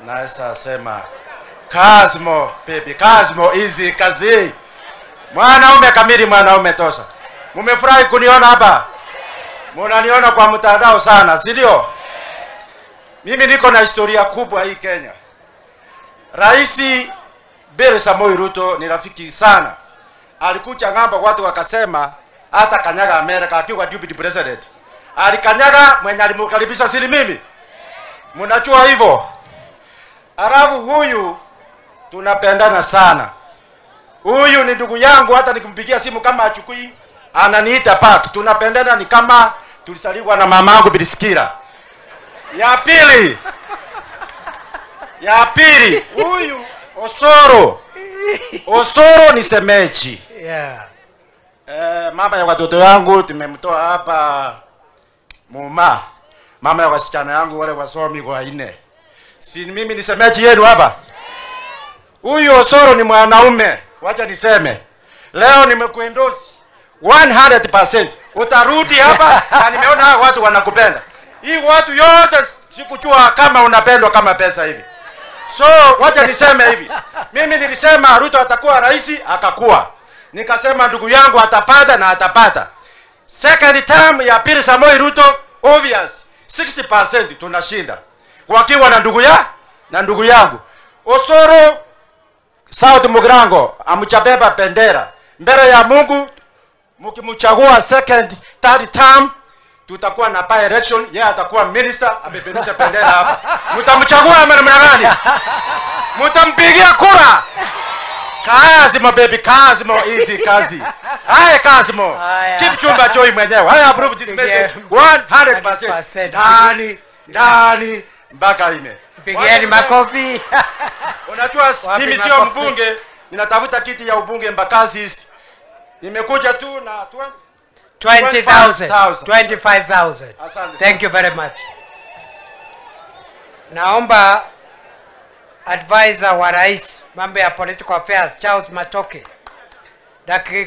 Naweza sema Kazimo baby, Kazimo easy kazi. Mwanaume kamili, mwanaume tosha. Mumefurahi kuniona hapa? Munaniona kwa mtandao sana, si ndio? Mimi niko na historia kubwa hii Kenya. Rais William Samoei Ruto ni rafiki sana. Alikuja ngamba, watu wakasema hata kanyaga Amerika akiwa deputy president. Alikanyaga mwenye alimkaribisha siri mimi. Mnajua hivyo. Arabu huyu tunapendana sana. Huyu ni ndugu yangu, hata nikimpigia simu kama achukui ananiita park. Tunapendana ni kama tulisaliwa na mamangu Bilisikira. Ya pili, huyu Osoro ni semeji. Yeah. Mama ya watoto yangu tumemtoa hapa Muma. Mama ya wasichana yangu wale wasomi kwa 4. Si mimi ni semeji yenu hapa. Huyu Osoro ni mwanaume. Wacha niseme. Leo nimekuendorse 100%. Utarudi hapa na nimeona watu wanakupenda. Hii watu yote sikujua kama unapendwa kama pesa hivi. So wacha niseme hivi. Mimi nilisema Ruto atakuwa rais, akakuwa. Nikasema ndugu yangu atapata na atapata. Second term ya William Samoei Ruto obvious 60% tunashinda. Wakiwa na ndugu yangu. Osoro South Mugrango amchabeba bendera. Mbele ya Mungu mkimchagua second third term tutakuwa na by election, yeye atakuwa minister, abeberusha bendera hapa. Mtamchagua namna gani? Mtampigia kura. Kazimo baby, Kazimo easy kazi. Haya Kazimo. Keep chumba choi mwenyewe. I approve this message 100%. Ndani mpaka ime. Pigieni makofi. Unajua mimi sio mbunge, ninatafuta kiti ya ubunge Mbakazi East. Nimekuja tu na 25,000. Thank you very much. Naomba advisor wa rais mambo ya political affairs Charles Matoke dakika